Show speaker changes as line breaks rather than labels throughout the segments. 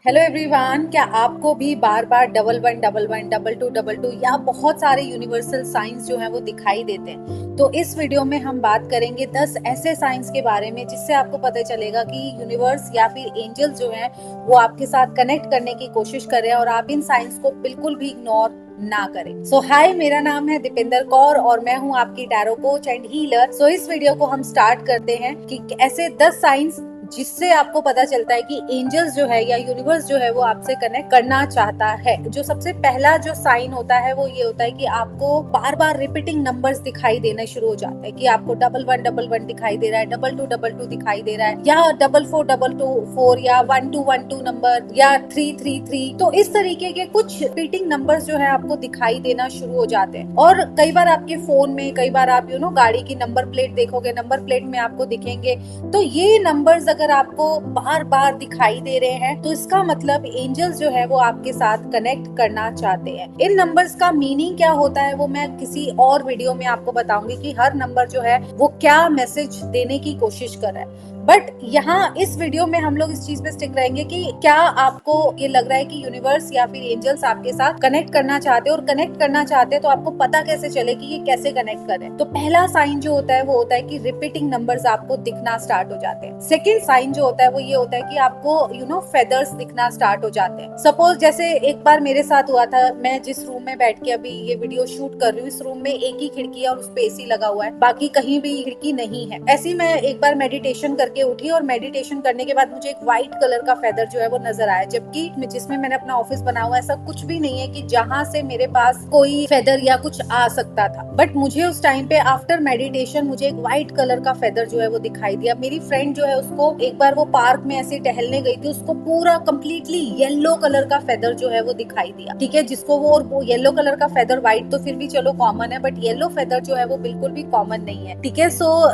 Hello everyone, क्या आपको भी बार बार double one double one double two या बहुत सारे यूनिवर्सल साइंस जो हैं वो दिखाई देते हैं? तो इस वीडियो में हम बात करेंगे 10 ऐसे साइंस के बारे में जिससे आपको पता चलेगा कि यूनिवर्स या फिर एंजल्स जो हैं वो आपके साथ कनेक्ट करने की कोशिश कर रहे हैं और आप इन साइंस को बिल्कुल भी इग्नोर ना करें। हाय, मेरा नाम है दीपिंदर कौर और मैं हूँ आपकी टैरो कोच एंड हीलर। इस वीडियो को हम स्टार्ट करते हैं कि ऐसे 10 साइंस जिससे आपको पता चलता है कि एंजल्स जो है या यूनिवर्स जो है वो आपसे कनेक्ट करना चाहता है। जो सबसे पहला जो साइन होता है वो ये होता है कि आपको बार बार रिपीटिंग नंबर्स दिखाई देना शुरू हो जाता है कि आपको डबल वन दिखाई दे रहा है, डबल टू दिखाई दे रहा है, या डबल टू फोर या 1212 नंबर या 333। तो इस तरीके के कुछ रिपीटिंग नंबर्स जो है आपको दिखाई देना शुरू हो जाते हैं। और कई बार आपके फोन में, कई बार आप गाड़ी की नंबर प्लेट देखोगे, नंबर प्लेट में आपको दिखेंगे। तो ये नंबर्स अगर आपको बार बार दिखाई दे रहे हैं तो इसका मतलब एंजल्स जो है वो आपके साथ कनेक्ट करना चाहते हैं। इन नंबर्स का मीनिंग क्या होता है वो मैं किसी और वीडियो में आपको बताऊंगी कि हर नंबर जो है वो क्या मैसेज देने की कोशिश कर रहा है। बट यहाँ इस वीडियो में हम लोग इस चीज पे स्टिक रहेंगे कि क्या आपको ये लग रहा है कि यूनिवर्स या फिर एंजल्स आपके साथ कनेक्ट करना चाहते हैं, और कनेक्ट करना चाहते हैं तो आपको पता कैसे चले कि ये कैसे कनेक्ट करें। तो पहला साइन जो होता है वो होता है कि रिपीटिंग नंबर्स आपको दिखना स्टार्ट हो जाते हैं। सेकंड साइन जो होता है वो ये होता है कि आपको फेदर्स दिखना स्टार्ट हो जाते हैं। सपोज जैसे एक बार मेरे साथ हुआ था, मैं जिस रूम में बैठ के अभी ये वीडियो शूट कर रही हूँ, इस रूम में एक ही खिड़की है और उस पे एसी लगा हुआ है, बाकी कहीं भी खिड़की नहीं है। ऐसी मैं एक बार मेडिटेशन करके उठी और मेडिटेशन करने के बाद मुझे एक व्हाइट कलर का फेदर जो है वो नजर आया, जबकि जिसमें मैंने अपना ऑफिस बना हुआ है ऐसा कुछ भी नहीं है कि जहां से मेरे पास कोई फेदर या कुछ आ सकता था। बट मुझे उस टाइम पे आफ्टर मेडिटेशन मुझे एक व्हाइट कलर का फेदर जो है वो दिखाई दिया। मेरी फ्रेंड जो है उसको एक बार वो पार्क में ऐसे टहलने गई थी, उसको पूरा कम्प्लीटली येलो कलर का फेदर जो है वो दिखाई दिया। ठीक है, जिसको वो येलो कलर का फेदर, व्हाइट तो फिर भी चलो कॉमन है, बट येलो फेदर जो है वो बिल्कुल भी कॉमन नहीं है। ठीक है,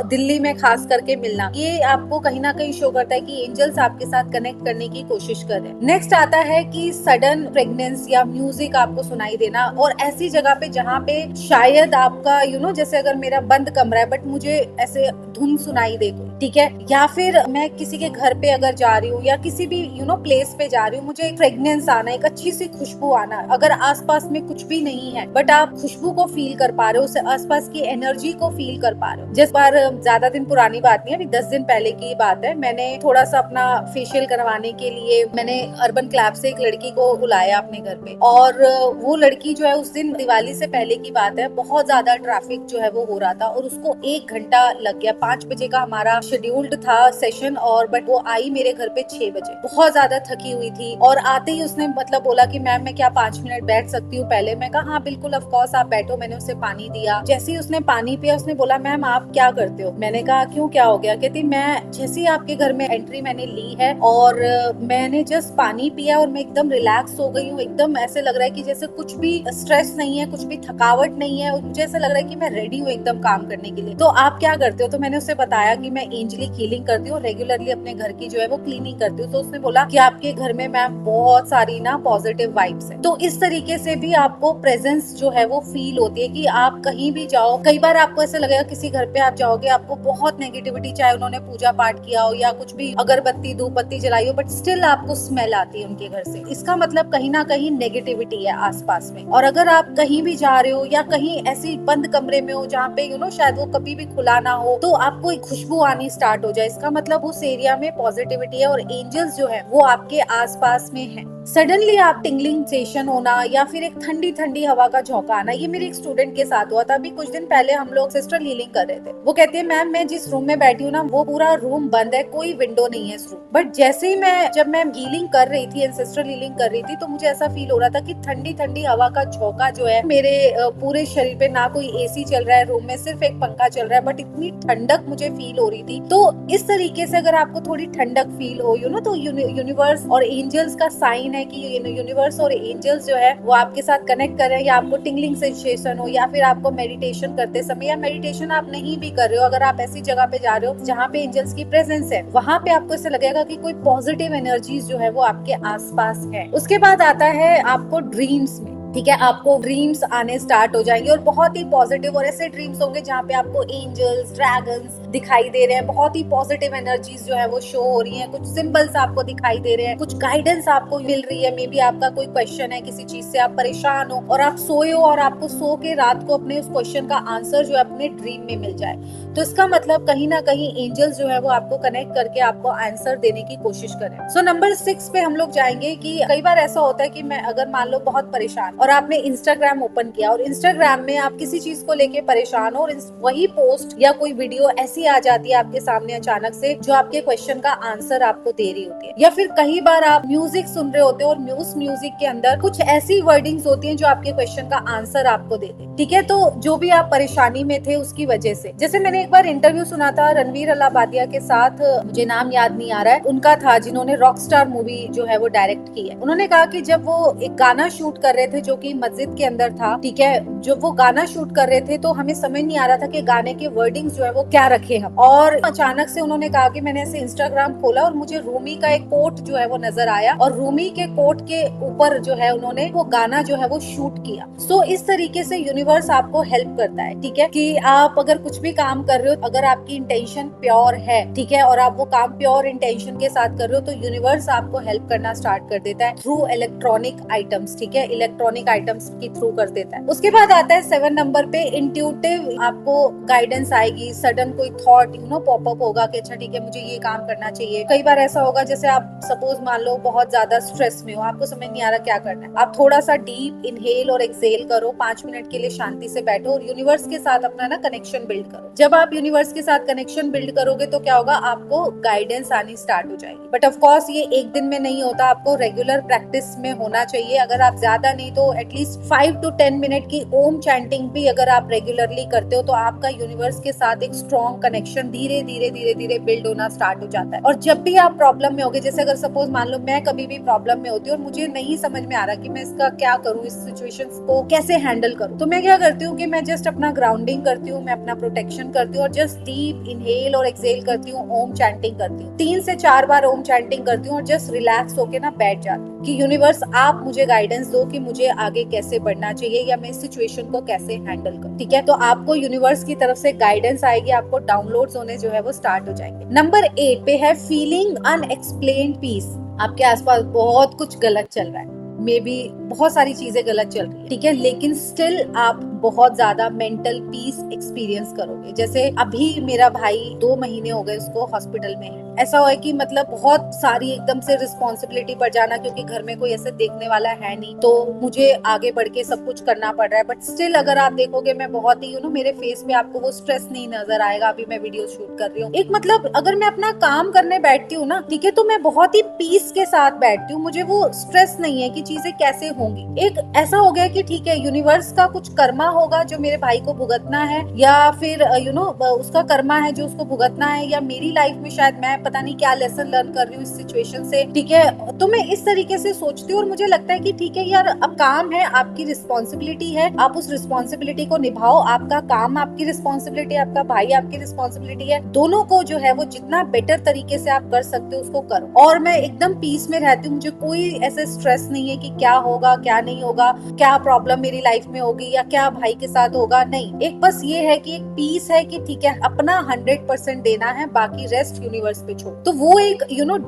दिल्ली में खास करके मिलना, ये आपको कहीं ना कहीं शो करता है कि एंजल्स आपके साथ कनेक्ट करने की कोशिश कर रहे हैं। नेक्स्ट आता है कि सडन प्रेगनेंस या म्यूजिक आपको सुनाई देना, और ऐसी जगह पे जहाँ पे शायद आपका जैसे अगर मेरा बंद कमरा है बट मुझे ऐसे धुन सुनाई दे, ठीक है, या फिर मैं किसी के घर पे अगर जा रही हूँ या किसी भी प्लेस पे जा रही हूँ, मुझे एक फ्रेग्रेंस आना, एक अच्छी सी खुशबू आना। अगर आसपास में कुछ भी नहीं है बट आप खुशबू को फील कर पा रहे हो, उसे आसपास की एनर्जी को फील कर पा रहे हो। जिस बार, ज्यादा दिन पुरानी बात नहीं है, अभी 10 दिन पहले की बात है, मैंने थोड़ा सा अपना फेशियल करवाने के लिए मैंने अर्बन क्लैब से एक लड़की को बुलाया अपने घर पे, और वो लड़की जो है उस दिन दिवाली से पहले की बात है, बहुत ज्यादा ट्रैफिक जो है वो हो रहा था और उसको 1 घंटा लग गया। 5 बजे का हमारा शेड्यूल्ड था सेशन, और बट वो आई मेरे घर पे 6 बजे, बहुत ज्यादा थकी हुई थी। और आते ही उसने बोला कि मैम मैं क्या 5 मिनट बैठ सकती हूँ पहले? मैं कहा हाँ बिल्कुल, ऑफ कोर्स आप बैठो। मैंने उसे पानी दिया। जैसे ही उसने पानी पिया उसने बोला मैम आप क्या करते हो? मैंने कहा क्यों, क्या हो गया? कहती मैं जैसे ही आपके घर में एंट्री मैंने ली है और मैंने जस्ट पानी पिया और मैं एकदम रिलैक्स हो गई हूँ, एकदम ऐसे लग रहा है कि जैसे कुछ भी स्ट्रेस नहीं है, कुछ भी थकावट नहीं है, मुझे ऐसा लग रहा है कि मैं रेडी हूँ एकदम काम करने के लिए। तो आप क्या करते हो? तो मैंने उसे बताया कि मैं एंजलिक हीलिंग करती हूँ, रेगुलरली अपने घर की जो है वो क्लीनिंग करती हूँ। तो उसने बोला कि आपके घर में मैम बहुत सारी ना पॉजिटिव वाइब्स है। तो इस तरीके से भी आपको प्रेजेंस जो है वो फील होती है कि आप कहीं भी जाओ, कई बार आपको ऐसा लगेगा किसी घर पे आप जाओगे, आपको बहुत नेगेटिविटी, चाहे उन्होंने पूजा पाठ किया हो या कुछ भी अगरबत्ती धूप बत्ती जलाई हो, बट स्टिल आपको स्मेल आती है उनके घर से। इसका मतलब कहीं ना कहीं नेगेटिविटी है आसपास में। और अगर आप कहीं भी जा रहे हो या कहीं ऐसी बंद कमरे में हो जहाँ पे शायद वो कभी भी खुला ना हो, तो आपको एक खुशबू आनी स्टार्ट हो जाए, इसका मतलब उस एरिया में पॉजिटिविटी है और एंजल्स जो है वो आपके आसपास में है। सडनली आप टिंगलिंग सेशन होना या फिर एक ठंडी ठंडी हवा का झोंका आना, ये मेरे एक स्टूडेंट के साथ हुआ था। अभी कुछ दिन पहले हम लोग सिस्टर हीलिंग कर रहे थे। वो कहती है मैम मैं जिस रूम में बैठी हूँ ना वो पूरा रूम बंद है, कोई विंडो नहीं है इस रूम, बट जैसे ही जब मैं हीलिंग कर रही थी, एंसेस्ट्रल हीलिंग कर रही थी, तो मुझे ऐसा फील हो रहा था कि ठंडी ठंडी हवा का झोंका जो है मेरे पूरे शरीर पे, ना कोई एसी चल रहा है रूम में, सिर्फ एक पंखा चल रहा है, बट इतनी ठंडक मुझे फील हो रही थी। तो इस तरीके से अगर आपको थोड़ी ठंडक फील हो तो यूनिवर्स और एंजल्स का साइन है कि यूनिवर्स और एंजल्स जो है वो आपके साथ कनेक्ट कर रहे हैं। या आपको टिंगलिंग सेंसेशन हो, या फिर आपको मेडिटेशन करते समय, या मेडिटेशन आप नहीं भी कर रहे हो, अगर आप ऐसी जगह पे जा रहे हो जहाँ पे एंजल्स की प्रेजेंस है, वहाँ पे आपको ऐसा लगेगा कि कोई पॉजिटिव एनर्जीज जो है वो आपके आसपास है। उसके बाद आता है आपको ड्रीम्स में। ठीक है, आपको ड्रीम्स आने स्टार्ट हो जाएंगे और बहुत ही पॉजिटिव, और ऐसे ड्रीम्स होंगे जहाँ पे आपको एंजल्स, ड्रैगन्स दिखाई दे रहे हैं, बहुत ही पॉजिटिव एनर्जीज जो है वो शो हो रही हैं, कुछ सिंबल्स आपको दिखाई दे रहे हैं, कुछ गाइडेंस आपको मिल रही है। मे बी आपका कोई क्वेश्चन है, किसी चीज से आप परेशान हो और आप सोए हो और आपको सो के रात को अपने उस क्वेश्चन का आंसर जो है अपने ड्रीम में मिल जाए, तो इसका मतलब कहीं ना कहीं एंजल्स जो है वो आपको कनेक्ट करके आपको आंसर देने की कोशिश करें। सो नंबर 6 पे हम लोग जाएंगे कि कई बार ऐसा होता है कि मैं अगर मान लो बहुत परेशान और आपने इंस्टाग्राम ओपन किया और इंस्टाग्राम में आप किसी चीज को लेके परेशान हो और वही पोस्ट या कोई वीडियो ऐसी आ जाती है आपके सामने अचानक से जो आपके क्वेश्चन का आंसर आपको दे रही होती है, या फिर कई बार आप म्यूजिक सुन रहे होते हो और म्यूजिक के अंदर कुछ ऐसी वर्डिंग्स होती हैं जो आपके क्वेश्चन का आंसर आपको देते हैं। ठीक है, तो जो भी आप परेशानी में थे उसकी वजह से, जैसे मैंने एक बार इंटरव्यू सुना था रणवीर अलाहाबादिया के साथ, मुझे नाम याद नहीं आ रहा है उनका, था जिन्होंने रॉकस्टार मूवी जो है वो डायरेक्ट की है। उन्होंने कहा कि जब वो एक गाना शूट कर रहे थे जो कि मस्जिद के अंदर था, ठीक है, जब वो गाना शूट कर रहे थे तो हमें समझ नहीं आ रहा था कि गाने के वर्डिंग्स जो है वो क्या रखे हम, और अचानक से उन्होंने कहा कि मैंने ऐसे इंस्टाग्राम खोला और मुझे रूमी का एक कोट जो है वो नजर आया और रूमी के कोट के ऊपर जो है उन्होंने वो गाना जो है वो शूट किया। सो इस तरीके से यूनिवर्स आपको हेल्प करता है, ठीक है, कि आप अगर कुछ भी काम कर रहे हो, अगर आपकी इंटेंशन प्योर है, ठीक है, और आप वो काम प्योर इंटेंशन के साथ कर रहे हो, तो यूनिवर्स आपको हेल्प करना स्टार्ट कर देता है थ्रू इलेक्ट्रॉनिक आइटम्स, ठीक है, इलेक्ट्रॉनिक आइटम्स के थ्रू कर देता है। उसके बाद आता है 7 नंबर पे, इंट्यूटिव आपको गाइडेंस आएगी, सडन कोई थॉट पॉपअप होगा कि अच्छा ठीक है मुझे ये काम करना चाहिए। कई बार ऐसा होगा जैसे आप सपोज मान लो बहुत ज्यादा स्ट्रेस में हो, आपको समझ नहीं आ रहा क्या करना है, आप थोड़ा सा डीप इनहेल और एक्सहेल करो, 5 मिनट के लिए शांति से बैठो और यूनिवर्स के साथ अपना ना कनेक्शन बिल्ड करो। जब आप यूनिवर्स के साथ कनेक्शन बिल्ड करोगे तो क्या होगा, आपको गाइडेंस आनी स्टार्ट हो जाएगी। बट ऑफ कोर्स ये एक दिन में नहीं होता, आपको रेगुलर प्रैक्टिस में होना चाहिए। अगर आप ज्यादा नहीं तो एटलीस्ट 5 to 10 मिनट की ओम चैंटिंग भी अगर आप रेगुलरली करते हो तो आपका यूनिवर्स के साथ एक स्ट्रॉन्ग कनेक्शन धीरे धीरे बिल्ड होना स्टार्ट हो जाता है। और जब भी आप प्रॉब्लम में होगे, जैसे अगर सपोज मान लो मैं कभी भी प्रॉब्लम में होती हूँ और मुझे नहीं समझ में आ रहा कि मैं इसका क्या करूँ, इस सिचुएशन को कैसे हैंडल करूँ, तो मैं क्या करती हूँ कि मैं जस्ट अपना ग्राउंडिंग करती हूँ, मैं अपना प्रोटेक्शन करती हूँ और जस्ट डीप इनहेल और एक्सहेल करती हूँ, ओम चैंटिंग करती हूँ, 3 से 4 बार ओम चैंटिंग करती हूँ और जस्ट रिलैक्स होके ना बैठ जाती हूँ कि यूनिवर्स आप मुझे गाइडेंस दो कि मुझे आगे कैसे बढ़ना चाहिए या मैं इस सिचुएशन को कैसे हैंडल करूँ। ठीक है, तो आपको यूनिवर्स की तरफ से गाइडेंस आएगी, आपको डाउनलोड्स होने जो है वो स्टार्ट हो जाएंगे। नंबर 8 पे है फीलिंग अनएक्सप्लेन्ड पीस। आपके आसपास बहुत कुछ गलत चल रहा है, मे बी बहुत सारी चीजें गलत चल रही है, ठीक है, लेकिन स्टिल आप बहुत ज्यादा मेंटल पीस एक्सपीरियंस करोगे। जैसे अभी मेरा भाई 2 महीने हो गए उसको हॉस्पिटल में है, ऐसा हुआ है कि मतलब बहुत सारी एकदम से रिस्पॉन्सिबिलिटी बढ़ जाना, क्योंकि घर में कोई ऐसे देखने वाला है नहीं, तो मुझे आगे बढ़ के सब कुछ करना पड़ रहा है। बट स्टिल अगर आप देखोगे मैं बहुत ही मेरे फेस पे आपको वो स्ट्रेस नहीं नजर आएगा। अभी मैं वीडियो शूट कर रही हूँ, एक मतलब अगर मैं अपना काम करने बैठती हूँ ना, ठीक है, तो मैं बहुत ही पीस के साथ बैठती हूँ, मुझे वो स्ट्रेस नहीं है कि चीजें कैसे होंगी। एक ऐसा हो गया कि ठीक है यूनिवर्स का कुछ कर्मा होगा जो मेरे भाई को भुगतना है, या फिर उसका कर्मा है जो उसको भुगतना है, या मेरी लाइफ में शायद मैं पता नहीं क्या लेसन लर्न कर रही हूँ इस सिचुएशन से, ठीक है, तो मैं इस तरीके से सोचती हूँ और मुझे लगता है कि ठीक है यार, अब काम है, आपकी रिस्पॉन्सिबिलिटी है, आप उस रिस्पॉन्सिबिलिटी को निभाओ, आपका काम आपकी रिस्पॉन्सिबिलिटी है, आपका भाई आपकी रिस्पॉन्सिबिलिटी है, दोनों को जो है वो जितना बेटर तरीके से आप कर सकते हो उसको करो। और मैं एकदम पीस में रहती हूँ, मुझे कोई ऐसे स्ट्रेस नहीं है कि क्या होगा क्या नहीं होगा, क्या प्रॉब्लम मेरी लाइफ में होगी या क्या भाई के साथ होगा, नहीं, एक बस ये है कि एक पीस है कि ठीक है अपना 100% देना है, बाकी रेस्ट यूनिवर्स पे छोड़। तो वो एक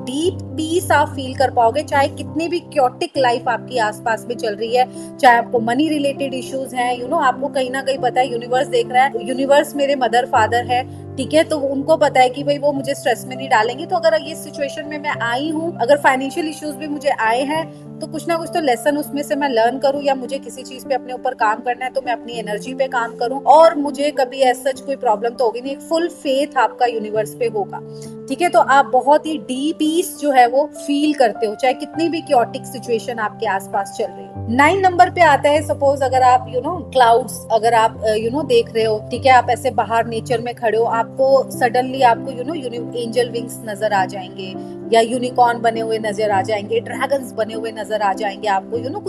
डीप पीस आप फील कर पाओगे, चाहे कितनी भी क्योटिक लाइफ आपकी आसपास में चल रही है, चाहे आपको मनी रिलेटेड इश्यूज हैं, आपको कहीं ना कहीं पता है यूनिवर्स देख रहा है, यूनिवर्स मेरे मदर फादर है, ठीक है, तो उनको पता है कि भाई वो मुझे स्ट्रेस में नहीं डालेंगे। तो अगर ये सिचुएशन में मैं आई हूँ, अगर फाइनेंशियल इश्यूज भी मुझे आए हैं, तो कुछ ना कुछ तो लेसन उसमें से मैं लर्न करूँ, या मुझे किसी चीज पे अपने ऊपर काम करना है तो मैं अपनी एनर्जी पे काम करूँ, और मुझे कभी ऐसा कोई प्रॉब्लम तो होगी नहीं। एक फुल फेथ आपका यूनिवर्स पे होगा, ठीक है, तो आप बहुत ही डीप पीस जो है वो फील करते हो, चाहे कितनी भी क्योटिक सिचुएशन आपके आसपास चल रही हो। 9 नंबर पे आता है, सपोज अगर आप क्लाउड्स अगर आप देख रहे हो, ठीक है, आप ऐसे बाहर नेचर में खड़े हो, आपको सडनली आपको एंजल विंग्स नजर आ जाएंगे, या यूनिकॉर्न बने हुए नजर आ जाएंगे, ड्रैगन्स बने हुए नजर आ जाएंगे आपको,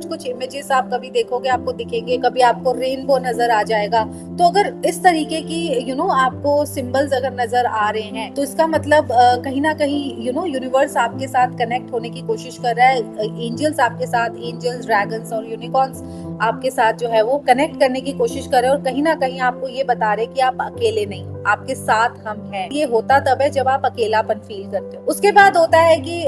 कुछ इमेजेस आप कभी देखोगे आपको दिखेंगे, कभी आपको रेनबो नजर आ जाएगा। तो अगर इस तरीके की आपको सिंबल्स अगर नजर आ रहे हैं तो इसका मतलब कहीं ना कहीं यूनिवर्स आपके साथ कनेक्ट होने की कोशिश कर रहा है। एंजल्स आपके साथ, एंजल्स, ड्रैगन्स और यूनिकॉर्न्स आपके साथ जो है वो कनेक्ट करने की कोशिश कर रहे हैं और कहीं ना कहीं आपको ये बता रहे कि आप अकेले नहीं, आपके साथ हम हैं। ये होता तब है जब आप अकेलापन फील करते हो। उसके बाद होता है कि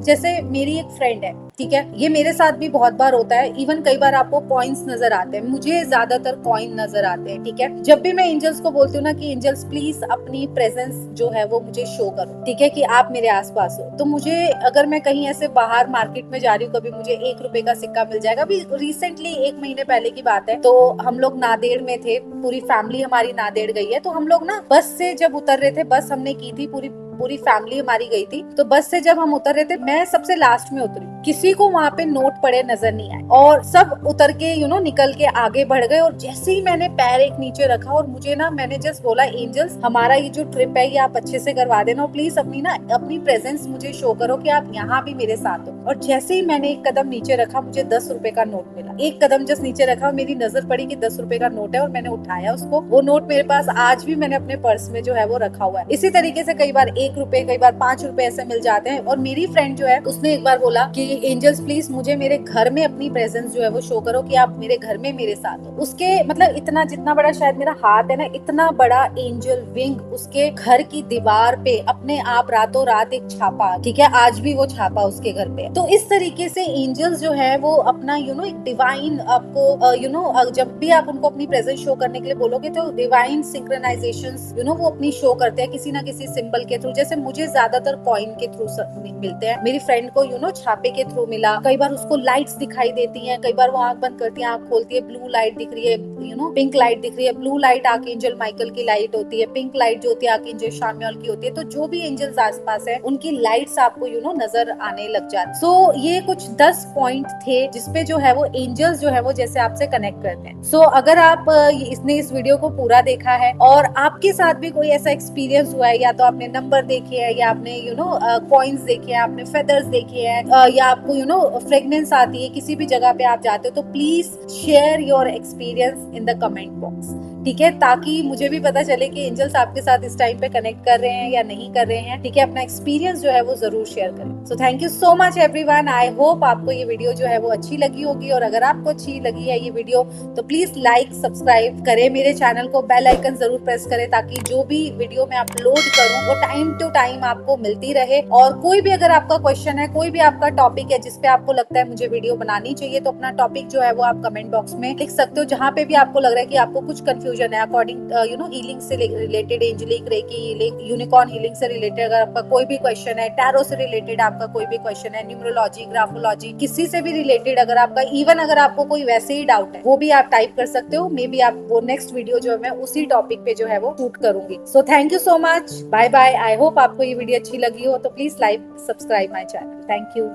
जैसे मेरी एक फ्रेंड है, ठीक है, ये मेरे साथ भी बहुत बार होता है। इवन कई बार आपको कॉइन्स नजर आते हैं, मुझे ज्यादातर कॉइन नजर आते हैं, ठीक है। जब भी मैं एंजल्स को बोलती हूँ ना कि एंजल्स प्लीज अपनी प्रेजेंस जो है वो मुझे शो करो, ठीक है, कि आप मेरे आसपास हो, तो मुझे अगर मैं कहीं ऐसे बाहर मार्केट में जा रही हूँ, कभी मुझे 1 रुपए का सिक्का मिल जाएगा। अभी रिसेंटली 1 महीने पहले की बात है, तो हम लोग नांदेड़ में थे, पूरी फैमिली हमारी नांदेड़ गई है। तो हम लोग ना बस से जब उतर रहे थे, बस हमने की थी, पूरी फैमिली हमारी गई थी, तो बस से जब हम उतर रहे थे, मैं सबसे लास्ट में उतरी, किसी को वहां पे नोट पड़े नजर नहीं आए और सब उतर के निकल के आगे बढ़ गए। और जैसे ही मैंने पैर एक नीचे रखा और मुझे ना, मैंने जस्ट बोला एंजल्स हमारा ये जो ट्रिप है ये आप अच्छे से करवा देना और प्लीज अपनी प्रेजेंस मुझे शो करो कि आप यहाँ भी मेरे साथ हो। और जैसे ही मैंने एक कदम नीचे रखा, मुझे 10 रुपए का नोट मिला। एक कदम जस्ट नीचे रखा, मेरी नजर पड़ी कि 10 रुपए का नोट है और मैंने उठाया उसको। वो नोट मेरे पास आज भी मैंने अपने पर्स में जो है वो रखा हुआ है। इसी तरीके से कई बार 1 रुपए, कई बार 5 रुपए ऐसे मिल जाते हैं। और मेरी फ्रेंड जो है उसने एक बार बोला कि एंजल्स प्लीज मुझे मेरे घर में अपनी प्रेजेंस जो है वो शो करो कि आप मेरे घर में मेरे साथ हो। उसके मतलब इतना, जितना बड़ा शायद मेरा हाथ है ना, इतना बड़ा एंजल विंग उसके घर की दीवार पे अपने आप रातों रात एक छापा, ठीक है, आज भी वो छापा उसके घर पे। तो इस तरीके से एंजल्स जो है वो अपना एक डिवाइन आपको जब भी आप उनको अपनी प्रेजेंस शो करने के लिए बोलोगे तो डिवाइन सिंक्रोनाइजेशंस वो अपनी शो करते हैं किसी ना किसी सिंबल के थ्रू। जैसे मुझे ज्यादातर कॉइन के थ्रू मिलते हैं, मेरी फ्रेंड को छापे के थ्रू मिला। कई बार उसको लाइट्स दिखाई देती हैं, कई बार वो आंख बंद करती है, आंख खोलती है, ब्लू लाइट दिख रही है, पिंक लाइट दिख रही है। ब्लू लाइट आर्कएंजल माइकल की लाइट होती है, पिंक लाइट जो होती है आर्कएंजल शामियाल की होती है। तो जो भी एंजल्स आसपास है उनकी लाइट्स आपको नजर आने लग जाती। सो ये कुछ 10 पॉइंट थे जिसपे जो है वो एंजल्स जो है वो जैसे आपसे कनेक्ट करते हैं। सो अगर आप इसने इस वीडियो को पूरा देखा है और आपके साथ भी कोई ऐसा एक्सपीरियंस हुआ है, या तो आपने नंबर देखे हैं, या आपने कॉइन्स देखे हैं, आपने फेदर्स देखे हैं, या आपको फ्रेग्रेंस आती है, किसी भी जगह पे आप जाते हो, तो please share your experience in the comment box, ठीक है, ताकि मुझे भी पता चले कि एंजल्स आपके साथ इस टाइम पे कनेक्ट कर रहे हैं या नहीं कर रहे हैं, ठीक है। अपना एक्सपीरियंस जो है वो जरूर शेयर करें। सो thank you so much everyone. I hope आपको ये वीडियो जो है वो अच्छी लगी होगी, और अगर आपको अच्छी लगी है ये वीडियो तो प्लीज लाइक, सब्सक्राइब करें मेरे चैनल को, बेल आइकन जरूर प्रेस करें ताकि जो भी वीडियो मैं अपलोड करूं वो टाइम टू टाइम आपको मिलती रहे। और कोई भी अगर आपका क्वेश्चन है, कोई भी आपका टॉपिक है जिसपे आपको लगता है मुझे वीडियो बनानी चाहिए, तो अपना टॉपिक जो है वो आप कमेंट बॉक्स में लिख सकते हो। जहाँ पे भी आपको लग रहा है कि आपको कुछ कंफ्यूजन है अकॉर्डिंग हीलिंग से related, angelic reiki healing, unicorn healing से रिलेटेड अगर आपका कोई भी क्वेश्चन है, टैरो से रिलेटेड आपका कोई भी क्वेश्चन है, न्यूमरोलॉजी, ग्राफोलॉजी, किसी से भी रिलेटेड अगर आपका, इवन अगर आपको कोई वैसे ही डाउट है वो भी आप टाइप कर सकते हो। मे बी आप वो नेक्स्ट वीडियो जो है मैं उसी टॉपिक पे जो है वो शूट करूंगी। So thank you so much, bye bye. I hope आपको ये वीडियो अच्छी लगी हो, तो please like, subscribe my channel. Thank you.